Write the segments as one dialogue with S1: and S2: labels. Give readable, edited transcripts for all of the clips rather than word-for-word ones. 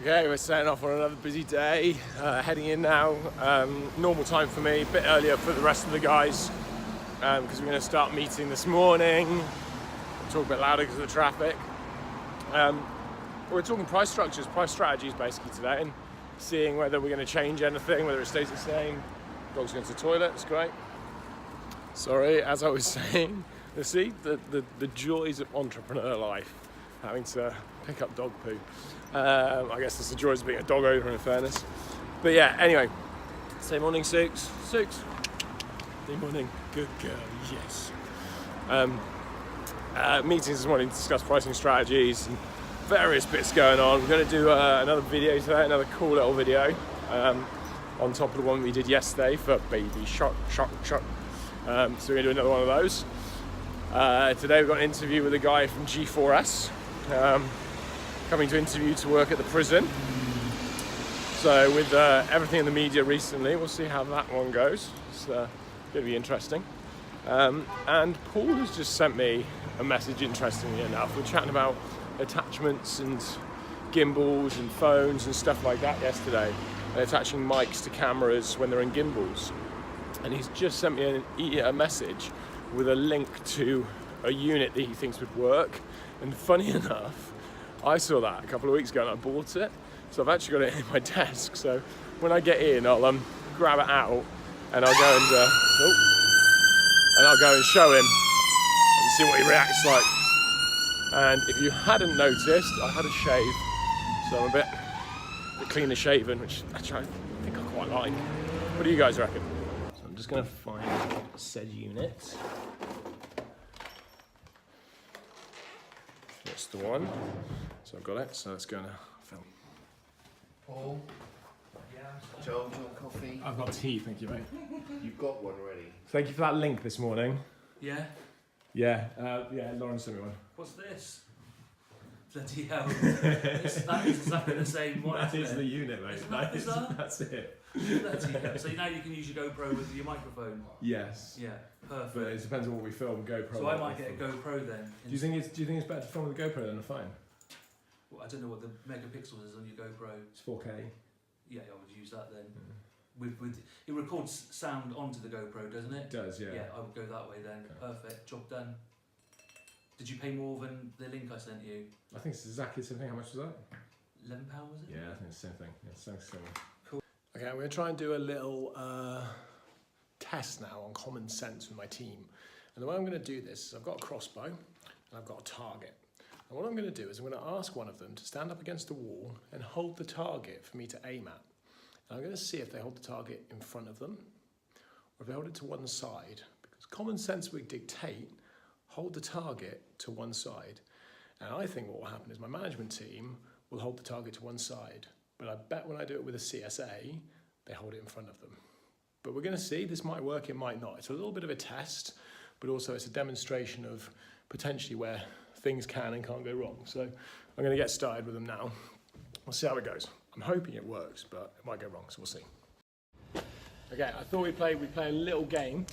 S1: Okay, we're setting off on another busy day, heading in now. Normal time for me, a bit earlier for the rest of the guys, because we're going to start meeting this morning. We'll talk a bit louder because of the traffic. We're talking price structures, price strategies basically today, and seeing whether we're going to change anything, whether it stays the same. Dog's going to the toilet, it's great. Sorry, as I was saying, see the joys of entrepreneur life, having to pick up dog poo. I guess it's the joys of being a dog owner, in fairness. But yeah, anyway, say morning, Six. Say morning, good girl, yes. Meetings this morning to discuss pricing strategies and various bits going on. We're going to do another video today, another cool little video on top of the one we did yesterday for Baby Shark. So we're going to do another one of those. Today we've got an interview with a guy from G4S. Coming to interview to work at the prison. So with everything in the media recently, we'll see how that one goes. It's going to be interesting. And Paul has just sent me a message, interestingly enough. We're chatting about attachments and gimbals and phones and stuff like that yesterday, and attaching mics to cameras when they're in gimbals. And he's just sent me a message with a link to a unit that he thinks would work. And funny enough, I saw that a couple of weeks ago and I bought it. So I've actually got it in my desk. So when I get in, I'll grab it out and I'll go and show him and see what he reacts like. And if you hadn't noticed, I had a shave, so I'm a bit cleaner shaven, which actually I think I quite like. What do you guys reckon? So I'm just going to find said unit. That's the one. So I've got it, so let's go now. Film.
S2: Paul? Joe, do you want coffee?
S1: I've got tea, thank you, mate.
S2: You've got one already.
S1: Thank you for that link this morning.
S3: Yeah?
S1: Yeah, Lauren sent me one.
S3: What's this? Bloody hell. That is exactly the same one.
S1: That is the unit, mate. That's it.
S3: Bloody hell. So now you can use your GoPro with your microphone?
S1: Yes.
S3: Yeah, perfect.
S1: But it depends on what we film, GoPro.
S3: So I might get a GoPro then.
S1: Do you think it's better to film with a GoPro than a phone?
S3: Well, I don't know what the megapixels is on your GoPro.
S1: It's 4K.
S3: Yeah, I would use that then. With it records sound onto the GoPro, doesn't it?
S1: It does, yeah.
S3: Yeah, I would go that way then.
S1: Okay.
S3: Perfect, job done. Did you pay more than the link I sent you?
S1: I think it's exactly the same thing. How much was that?
S3: £11 was it?
S1: Yeah, I think it's the same thing. Yeah, same.
S3: Cool.
S1: Okay, I'm going to try and do a little test now on common sense with my team. And the way I'm going to do this is I've got a crossbow and I've got a target. And what I'm going to do is I'm going to ask one of them to stand up against a wall and hold the target for me to aim at. And I'm going to see if they hold the target in front of them or if they hold it to one side. Because common sense would dictate hold the target to one side. And I think what will happen is my management team will hold the target to one side. But I bet when I do it with a CSA, they hold it in front of them. But we're going to see. This might work, it might not. It's a little bit of a test, but also it's a demonstration of potentially where things can and can't go wrong. So I'm going to get started with them now. We'll see how it goes. I'm hoping it works, but it might go wrong, so we'll see. Okay, I thought we'd play a little game.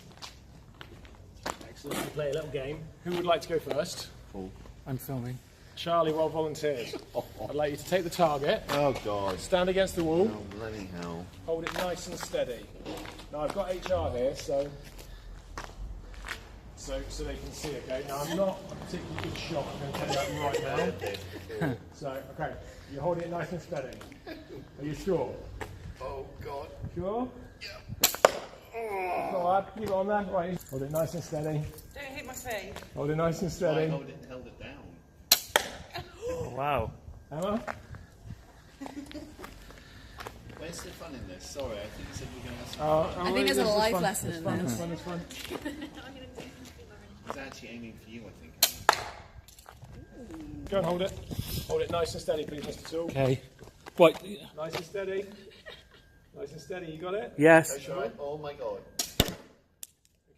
S1: Excellent, we play a little game. Who would like to go first?
S2: Paul.
S4: I'm filming.
S1: Charlie, roll volunteers. I'd like you to take the target.
S2: Oh, God.
S1: Stand against the wall.
S2: Oh, bloody hell.
S1: Hold it nice and steady. Now I've got HR here, so they can see, okay? Now I'm not a particularly good shot, I'm going to tell you that right now. So, okay, you're holding it nice and steady. Are you sure?
S2: Oh, God.
S1: Sure? Yeah. Oh. Not bad, keep it on there. Right, hold it nice and steady.
S5: Don't hit my face.
S1: Hold it nice and steady.
S2: I held it down.
S1: Oh, wow. Emma?
S2: Where's the fun in this? Sorry, I think you said we were going to have
S5: I think there's a life lesson in there.
S1: It's fun.
S2: He's actually aiming for you, I think.
S1: Go and hold it. Hold it nice and steady, please, Mr. Tool.
S4: Okay. What?
S1: Nice and steady. Nice and steady, you got it?
S4: Yes.
S1: Okay, sure.
S2: Oh, my God.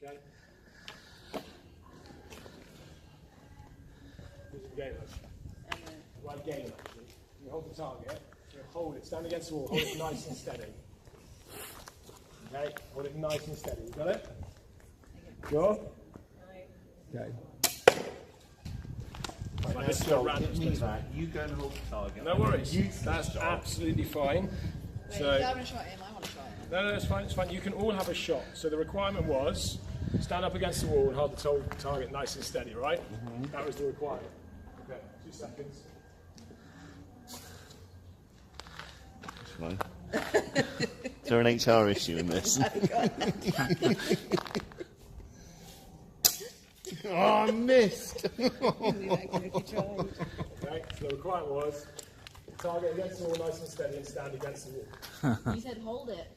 S1: Okay. This is the game, right game, actually. You hold the target, you hold it, stand against the wall, hold it nice and steady. Okay, hold it nice and steady. You got it? Sure? Okay. Right, Like, this is a random space.
S2: You go and hold the target.
S1: No worries. That's absolutely fine.
S5: Wait,
S1: So,
S5: you have a shot at him, I want a shot at him.
S1: no, it's fine, it's fine. You can all have a shot. So the requirement was stand up against the wall and hold the target nice and steady, right? That was the requirement. Okay, 2 seconds.
S2: That's fine. Is there an HR issue in this? Oh, I missed!
S1: Okay, so the requirement was target against the wall nice and steady and stand against the wall.
S5: You said hold it.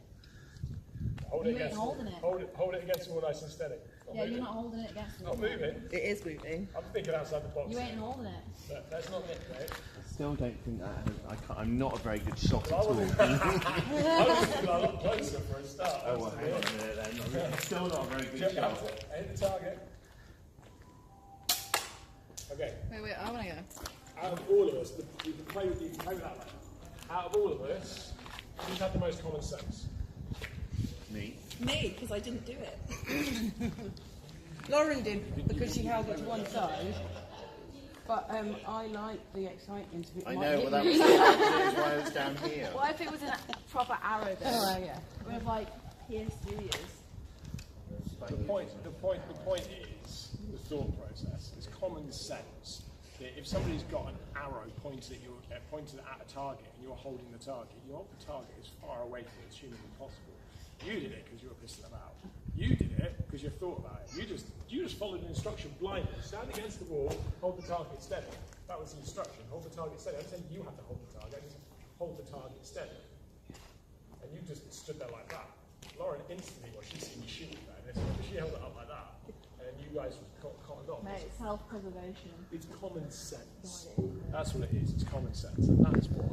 S1: Hold
S5: You
S1: it
S5: ain't
S1: against
S5: holding
S1: the
S5: it.
S1: wall. Hold it against the wall nice and steady. Not
S5: Yeah,
S1: moving.
S5: you're not holding it against the
S1: Not
S5: wall.
S1: moving.
S6: It is moving.
S1: I'm thinking outside the box.
S5: You ain't holding it.
S1: But that's not it, mate.
S2: Still don't think that. I'm not a very good shot at
S1: I
S2: all.
S1: was thinking a lot closer for a start.
S2: Oh, well, hang on a minute then. I'm still not a very good
S1: You have
S2: shot.
S1: to hit the target. Okay.
S5: Wait, I want to go.
S1: Out of all of us, you can play with that way. Out of all of us, who's had the most common sense?
S2: Me.
S6: Me, because I didn't do it. Lauren did, because she held it to one side. But I like the excitement of it.
S2: I
S6: might
S2: know,
S6: hit
S2: well, that
S6: me.
S2: was why I was down here.
S5: What if it was a proper arrow though?
S6: Oh, yeah.
S5: With like, here's 2 years.
S1: The point is the thought process. It's common sense that if somebody's got an arrow pointed at a target and you're holding the target, you hold the target as far away from it as humanly possible. You did it because you were pissing about. You did it because you thought about it. You just followed an instruction blindly. Stand against the wall, hold the target steady. That was the instruction. Hold the target steady. I'm saying you have to hold the target. I just hold the target steady. And you just stood there like that. Lauren instantly, well, she's seen you shoot there. She held it up like that. And you guys cottoned off.
S5: Mate, self-preservation.
S1: It's common sense. That's what it is. It's common sense. And that's what.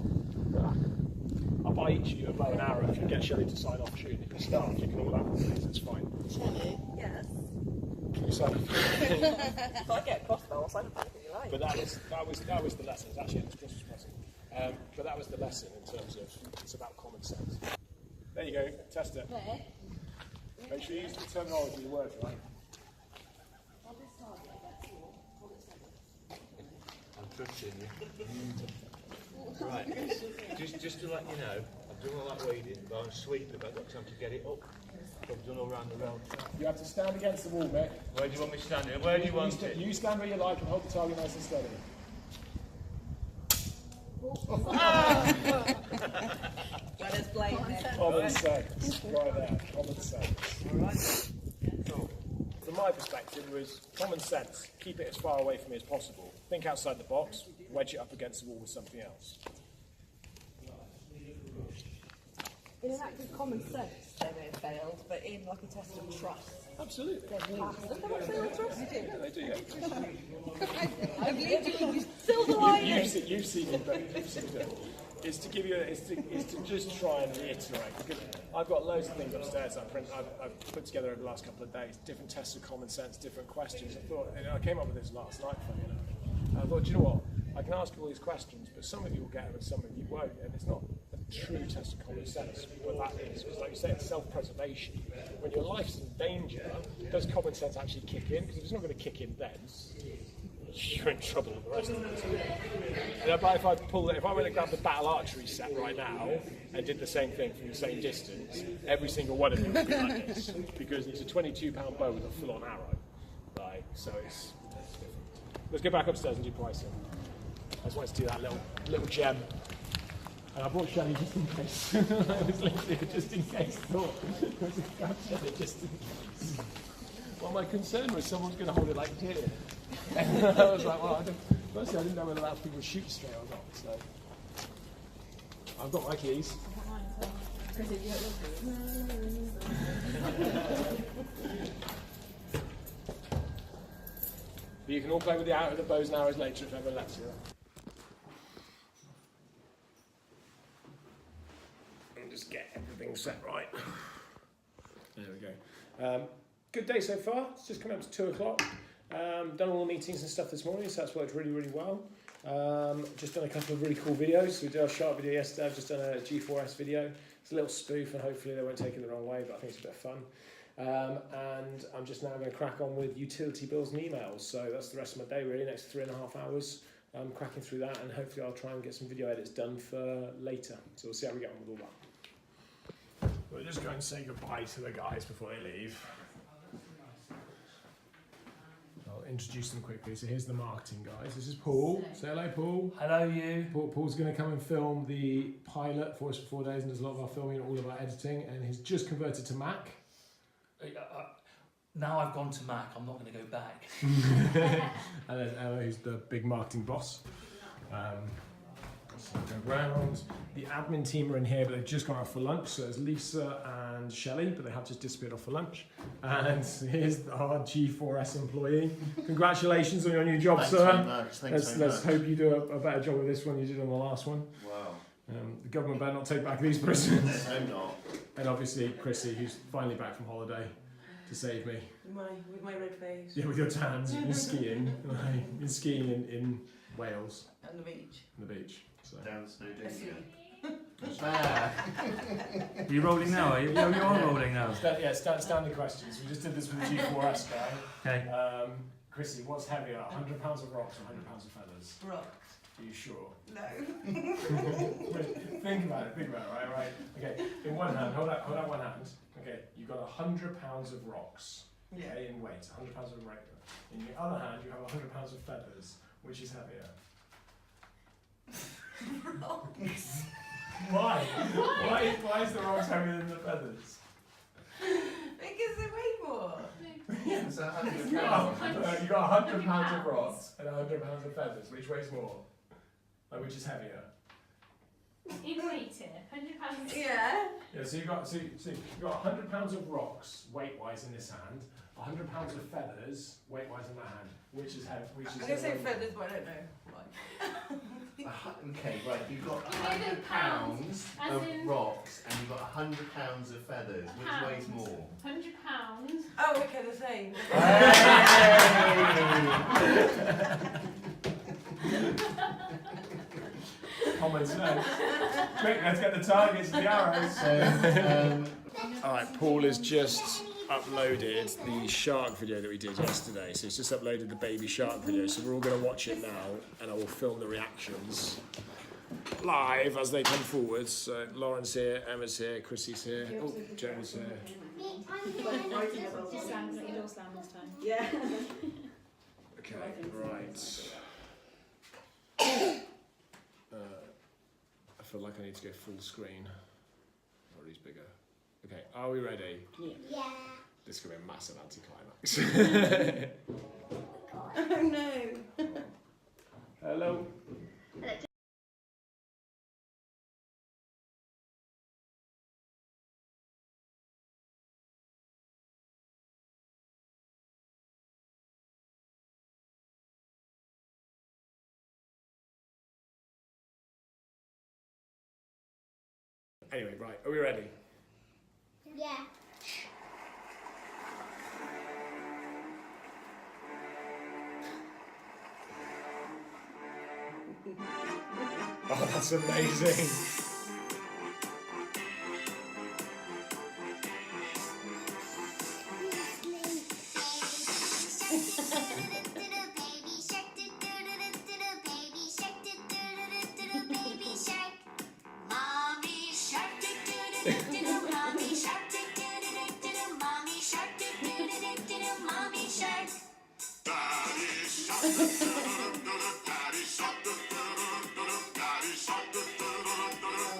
S1: I'll buy each of you a bow and arrow if you get Shelley to sign off shooting. If you start, you can all have one, please. It's fine.
S5: Shelley?
S6: Yes.
S1: Can you sign off?
S6: If I get a crossbow, I'll sign up anything you like.
S1: But that was the lesson. It's actually a Christmas present. But that was the lesson in terms of it's about common sense. There you go. Test it.
S5: There.
S1: Make sure you use the terminology, the words right.
S5: Hold this target against the wall. Hold it steady.
S7: I'm trusting you. Right. Just to let you know, I've done all that weeding, but I'm sweeping, but I've got time to get it up. I've done all round the road.
S1: You have to stand against the wall, mate.
S7: Where do you want me standing? Where do you want it?
S1: You stand where you like and hold the target nice and steady.
S6: Let us blame it.
S1: Common sense. Right there. Common sense. From my perspective, it was common sense. Keep it as far away from me as possible. Think outside the box. Wedge it up against the wall with something else.
S6: In an act of common sense, they may have failed, but in like a test of trust,
S1: Absolutely.
S6: they've passed. Look how much they trust you.
S1: They do, yeah.
S6: I believe you. Silver lining.
S1: You've seen it, but you've seen it. Is to give you, is to just try and reiterate, because I've got loads of things upstairs I've put together over the last couple of days, different tests of common sense, different questions. I thought, I came up with this last night, funny enough. I thought, do you know what? I can ask you all these questions, but some of you will get them and some of you won't, and it's not a true test of common sense what that is, because like you say, it's self-preservation. When your life's in danger, does common sense actually kick in? Because if it's not going to kick in then, you're in trouble with the rest of it. But if I went and grabbed the battle archery set right now and did the same thing from the same distance, every single one of them would be like this, because it's a 22-pound bow with a full-on arrow. Like, so it's different. Let's go back upstairs and do pricing. I just wanted to do that little gem. And I brought Shelley just in case. It was literally a just in case thought. It was a grab Shelley just in case. Well, my concern was someone's going to hold it like here. And I was like, well, firstly I didn't know whether that thing would shoot straight or not. So I've got my keys. But you can all play with the bows and arrows later if everyone lets you. And just get everything set right. There we go. Good day so far. It's just come up to 2 o'clock. Done all the meetings and stuff this morning, so that's worked really, really well. Just done a couple of really cool videos. So we did our shark video yesterday. I've just done a G4S video. It's a little spoof, and hopefully they won't take it the wrong way, but I think it's a bit of fun. And I'm just now going to crack on with utility bills and emails. So that's the rest of my day, really, next 3.5 hours. I'm cracking through that, and hopefully I'll try and get some video edits done for later. So we'll see how we get on with all that. We'll just go and say goodbye to the guys before they leave. I'll introduce them quickly. So here's the marketing guys. This is Paul. Say hello, Paul.
S3: Hello, you.
S1: Paul's going to come and film the pilot for us for 4 days and does a lot of our filming and all of our editing, and he's just converted to Mac.
S3: Now I've gone to Mac, I'm not going to go back.
S1: And there's Emma, who's the big marketing boss. So go round. The admin team are in here, but they've just gone off for lunch. So there's Lisa and Shelley, but they have just disappeared off for lunch. And here's our G4S employee. Congratulations on your new job,
S2: Thanks
S1: sir.
S2: very much. Thanks very
S1: Let's
S2: much.
S1: hope you do a better job with this one you did on the last one.
S2: Wow.
S1: The government better not take back these prisoners.
S2: I'm not.
S1: And obviously Chrissy, who's finally back from holiday to save me.
S6: With my red face.
S1: Yeah, with your tans. You've been skiing. You've been skiing in Wales.
S6: And the beach.
S1: On the beach. So.
S2: Down Snow
S6: Asleep.
S3: Are you rolling now? Are you rolling now?
S1: Standard questions. We just did this with the G4S guy.
S3: Okay.
S1: Chrissy, what's heavier, 100 pounds of rocks or 100 pounds of feathers?
S6: Rocks.
S1: Are you sure?
S6: No.
S1: Think about it, right? Okay, in one hand, hold out one hand. Okay, you've got 100 pounds of rocks, okay, in weight, 100 pounds of weight. In the other hand, you have 100 pounds of feathers. Which is heavier?
S6: Rocks.
S1: Why? Why is the rocks heavier than the feathers?
S6: Because they weigh more.
S2: It's 100
S1: You
S2: pounds.
S1: got 100 pounds of rocks and 100 pounds of feathers. Which weighs more? Like, which is heavier?
S5: In weight here, 100 pounds.
S6: Yeah.
S1: Yeah, so you've got 100 pounds of rocks weight-wise in this hand, 100 pounds of feathers weight-wise in that hand. Which is heavy? Which is
S6: I'm going to say
S1: heavier?
S6: feathers, but I don't know why.
S2: Okay, right, you've got
S5: You know the
S2: 100 pounds
S5: as
S2: of
S5: in-
S2: rocks and you've got 100 pounds of feathers. Which weighs
S5: Pounds.
S2: more?
S5: 100 pounds.
S6: Oh, okay, the same.
S1: Common sense. Quick, let's get the targets and the arrows. Alright, Paul has just uploaded the shark video that we did yesterday. So he's just uploaded the baby shark video. So we're all going to watch it now and I will film the reactions live as they come forward. So Lauren's here, Emma's here, Chrissy's here, oh, Joe's here.
S5: Just slam, let your door slam this time.
S6: Yeah.
S1: Okay, right. I feel like I need to go full screen. Or he's bigger. Okay, are we ready?
S8: Yeah.
S1: This is going to be a massive anticlimax.
S6: Oh no.
S1: Hello. Anyway, right, are we ready?
S8: Yeah.
S1: Oh, that's amazing.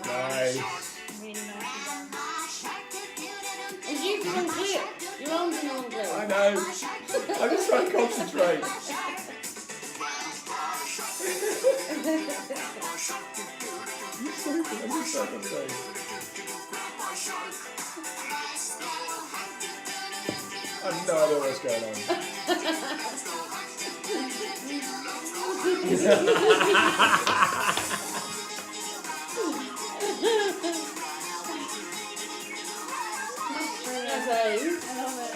S1: Nice.
S5: Really nice.
S6: And you can clip. Your arms are on clip.
S1: I know. I'm just trying to concentrate. I'm just so concentrating. I have no idea what's going on.
S6: I love it.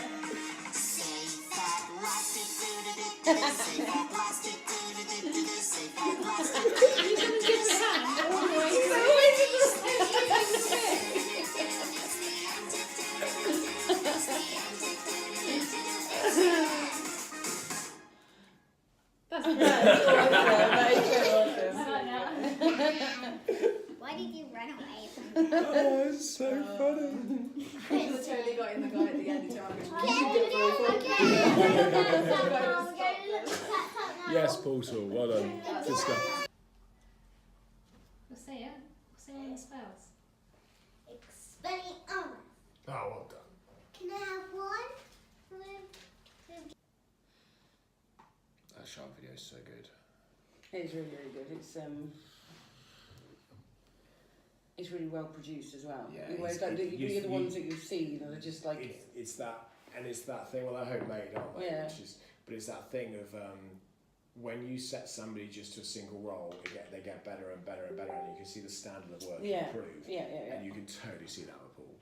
S6: That's
S8: ran away.
S1: Oh, it's so funny.
S6: Totally got in the guy at the end of time.
S1: Yes, Portal, well done. Good stuff.
S5: We'll see it. We'll see all the spells.
S1: Oh, well done.
S8: Can I have one?
S1: That shark video is so good.
S6: It's really, really good. It's really well produced as well.
S1: Yeah,
S6: Whereas like the other ones that you've seen are just like
S1: it's that, and it's that thing. Well, they're homemade, aren't they?
S6: Yeah.
S1: But it's that thing of when you set somebody just to a single role, they get better and better and better, and you can see the standard of work improve.
S6: Yeah.
S1: And you can totally see that with Paul.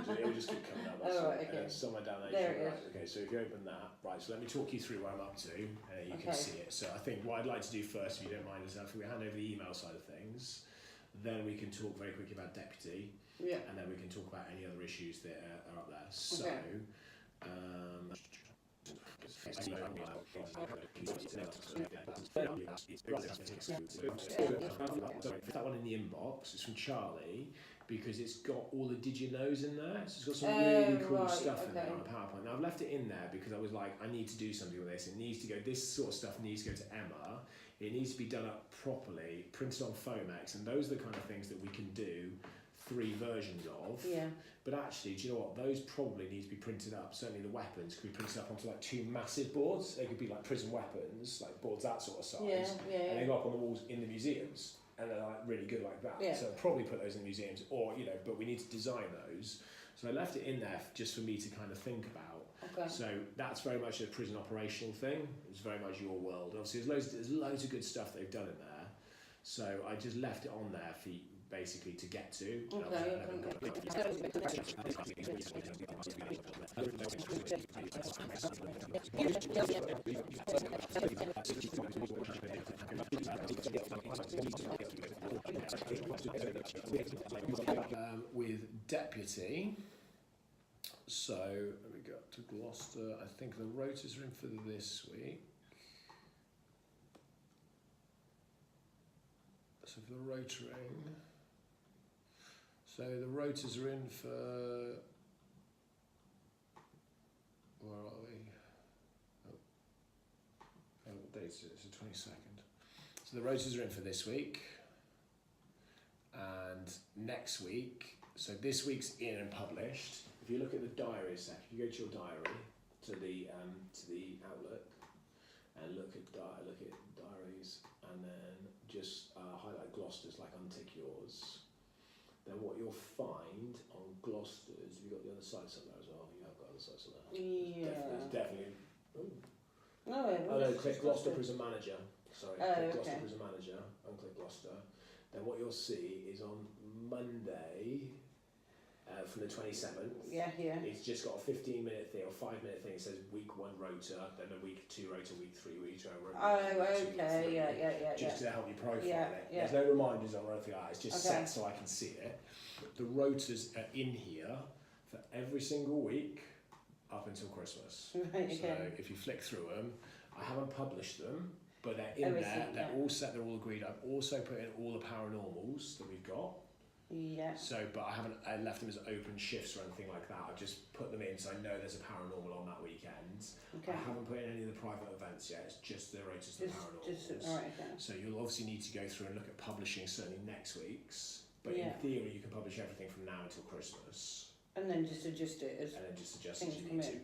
S1: It will just keep coming up.
S6: Oh, right, okay.
S1: Somewhere down there.
S6: There it is.
S1: Right, okay, so if you open that, right, so let me talk you through where I'm up to, and you can see it. So I think what I'd like to do first, if you don't mind, is if we hand over the email side of things, then we can talk very quickly about Deputy, and then we can talk about any other issues that are up there. So, that one in the inbox is from Charlie, because it's got all the did you knows in there. So it's got some really cool stuff in there on a PowerPoint. Now I've left it in there because I was like, I need to do something with this. It needs to go, this sort of stuff needs to go to Emma. It needs to be done up properly, printed on Fomex, and those are the kind of things that we can do 3 versions of.
S6: Yeah.
S1: But actually, do you know what? Those probably need to be printed up. Certainly the weapons could be printed up onto like 2 massive boards. They could be like prison weapons, like boards that sort of size. And they go up on the walls in the museums. And they're like really good like that. So I'll probably put those in the museums, or but we need to design those. So I left it in there just for me to kind of think about.
S6: Okay.
S1: So that's very much a prison operational thing. It's very much your world. Obviously, there's loads of good stuff they've done in there. So I just left it on there for basically to get to. With Deputy, so we got to Gloucester. I think the rotas are in for this week. So for the rotoring, so the rotas are in for, where are we? What date is it? It's the 22nd. So the rotas are in for this week, and next week. So this week's in and published. If you look at the diary section, if you go to your diary, to the Outlook, and look at diaries, and then just highlight Gloucester's, like untick yours. Then what you'll find on Gloucester's, you've got the other sites on there as well. You have got other sites on there. There's definitely. Click Gloucester Prison Manager. Sorry, click Gloucester Prison Manager, unclick Gloucester. Then what you'll see is on Monday, from the 27th. It's just got a 15-minute thing or 5-minute thing. It says week 1 rota, then a week 2 rota, week 3 rota. Just to help you profile it. There's no reminders or anything like that. It's just set so I can see it. The rotas are in here for every single week up until Christmas. So if you flick through them, I haven't published them, but they're in there. They're all set. They're all agreed. I've also put in all the paranormals that we've got. So, but I haven't left them as open shifts or anything like that. I've just put them in so I know there's a paranormal on that weekend. I haven't put in any of the private events yet. It's just the rotas and the paranormals. So you'll obviously need to go through and look at publishing certainly next week's. But in theory, you can publish everything from now until Christmas.
S6: And then just adjust it as things come in.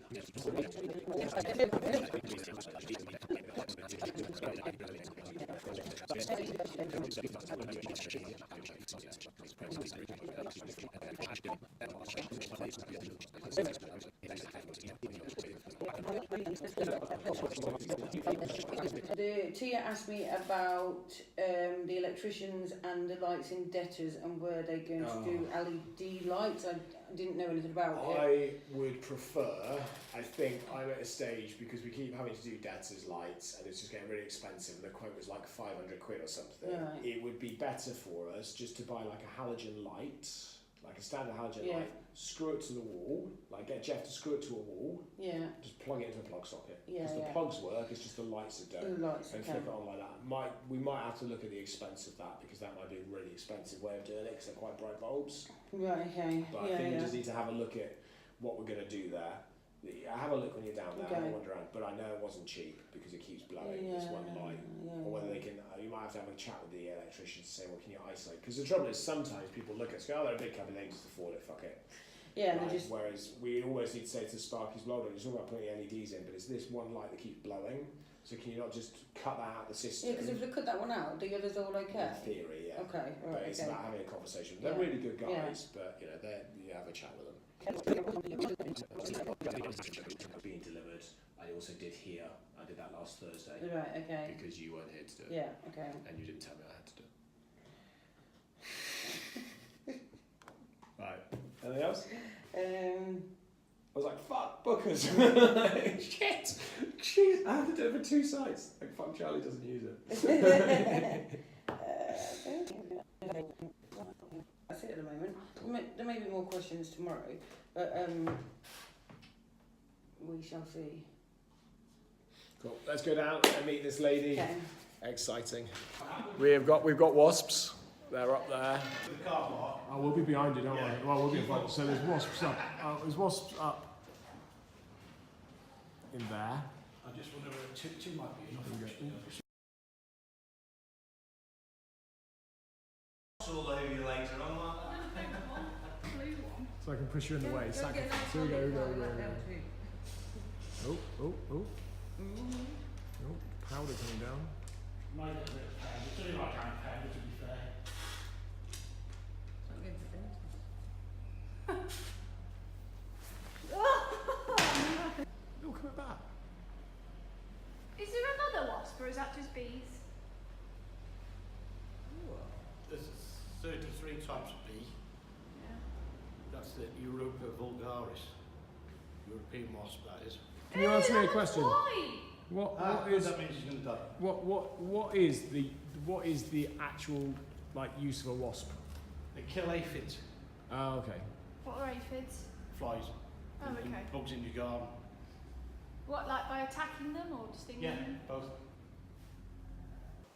S6: Tia asked me about the electricians and the lights in debtors and were they going to do LED lights. I didn't know anything about it.
S1: I would prefer, I think I'm at a stage because we keep having to do debtors lights and it's just getting really expensive and the quote was like 500 quid or something. It would be better for us just to buy like a halogen light, like a standard halogen
S6: Yeah.
S1: light, screw it to the wall, like get Jeff to screw it to a wall,
S6: Yeah.
S1: just plug it into a plug socket.
S6: Yeah,
S1: Because the
S6: yeah.
S1: plugs work, it's just the lights that don't.
S6: The lights,
S1: And
S6: okay.
S1: flip it on like that. We might have to look at the expense of that, because that might be a really expensive way of doing it, because they're quite bright bulbs.
S6: Right, okay.
S1: But I
S6: Yeah,
S1: think we
S6: yeah.
S1: just need to have a look at what we're going to do there. Have a look when you're down there, have a
S6: Okay.
S1: wander around. But I know it wasn't cheap, because it keeps blowing this one light.
S6: Yeah,
S1: Or whether they can, you might have to have a chat with the electrician to say, well, can you isolate? Because the trouble is, sometimes people look at us, go, oh, they're a big company, they can just afford it, fuck it.
S6: Yeah,
S1: Right?
S6: they just.
S1: Whereas we always need to say to Sparky's, well done, you're talking about putting LEDs in, but it's this one light that keeps blowing. So can you not just cut that out of the system?
S6: Yeah, because if we cut that one out, the others all okay?
S1: In theory, yeah.
S6: Okay,
S1: But
S6: right,
S1: it's
S6: okay.
S1: about having a conversation. They're
S6: Yeah.
S1: really good guys,
S6: Yeah.
S1: but you know, you have a chat with them. Being delivered. I also did here. I did that last Thursday
S6: Right, okay.
S1: because you weren't here to do it,
S6: Yeah, okay.
S1: and you didn't tell me I had to do it. Right. Anything else? I was like, fuck bookers. Shit. Jeez, I have to do it for 2 sites. Like, fuck, Charlie doesn't use it.
S6: That's it at the moment. There may be more questions tomorrow, but we shall see.
S1: Cool. Let's go down and meet this lady.
S6: Okay.
S1: Exciting. We've got wasps. They're up there. Oh, we'll be behind you, don't worry. Well, we'll be in front. So there's wasps up. There's wasps up in there.
S3: I just wonder whether two might be enough.
S7: All over you later on, like that.
S1: So I can push you in the way. So we go. Oh. Oh, powder coming down.
S3: Might get a bit of pound. It's only like kind of powder, to be fair.
S1: You're coming back.
S9: Is there another wasp or is that just bees?
S10: There's 33 types of bee.
S9: Yeah.
S10: That's the Europa vulgaris. European wasp, that is.
S1: Can you answer me a question?
S9: Why?
S1: What is
S10: that means he's going to die.
S1: what is the actual like use of a wasp?
S10: They kill aphids,
S1: Oh, okay.
S9: What are aphids?
S10: flies,
S9: Oh,
S10: and
S9: okay.
S10: bugs in your garden.
S9: What, like by attacking them or just stinging
S10: Yeah,
S9: them?
S10: both.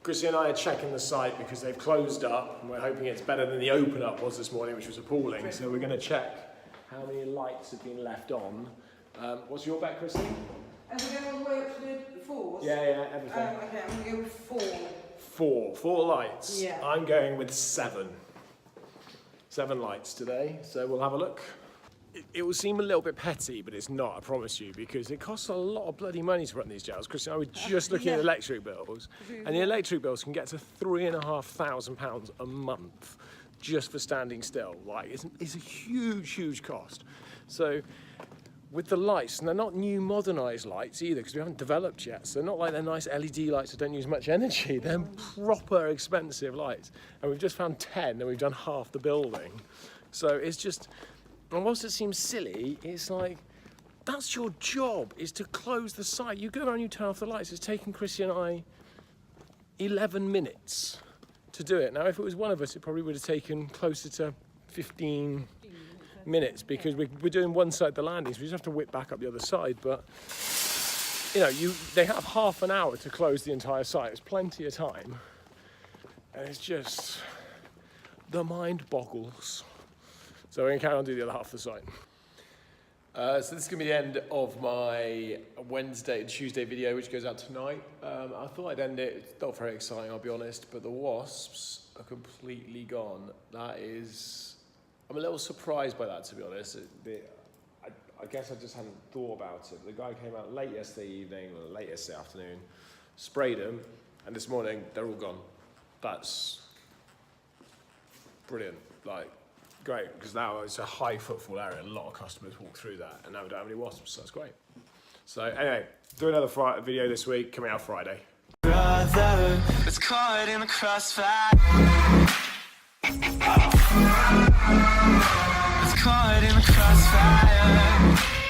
S1: Chrissy and I are checking the site because they've closed up and we're hoping it's better than the open up was this morning, which was appalling. So we're going to check how many lights have been left on. What's your bet, Chrissy?
S6: And we're going all the way up to the 4s?
S1: Yeah, everything.
S6: Okay, I'm going to go with 4.
S1: Four lights.
S6: Yeah.
S1: I'm going with 7. 7 lights today, so we'll have a look. It will seem a little bit petty, but it's not, I promise you, because it costs a lot of bloody money to run these jails. Chris and I were just looking at electric bills, and the electric bills can get to £3,500 a month just for standing still. Like, it's a huge cost. So, with the lights, and they're not new modernised lights either, because we haven't developed yet, so they're not like they're nice LED lights that don't use much energy. They're proper expensive lights. And we've just found 10, and we've done half the building. So it's just... And whilst it seems silly, it's like, that's your job, is to close the site. You go around, you turn off the lights. It's taken Chrissy and I 11 minutes to do it. Now, if it was one of us, it probably would have taken closer to 15 minutes because we're doing one side of the landings. We just have to whip back up the other side. But, you know, they have half an hour to close the entire site. It's plenty of time. And it's just, the mind boggles. So we're going to carry on doing the other half of the site. So this is going to be the end of my Wednesday and Tuesday video, which goes out tonight. I thought I'd end it. It's not very exciting, I'll be honest, but the wasps are completely gone. That is... I'm a little surprised by that, to be honest. I guess I just hadn't thought about it. The guy came out late yesterday evening, or late yesterday afternoon, sprayed them, and this morning, they're all gone. That's brilliant. Like... Great, because now it's a high footfall area. A lot of customers walk through that, and now we don't have any wasps, so that's great. So anyway, do another video this week, coming out Friday.
S11: Brother, it's caught in the crossfire. It's caught in the crossfire.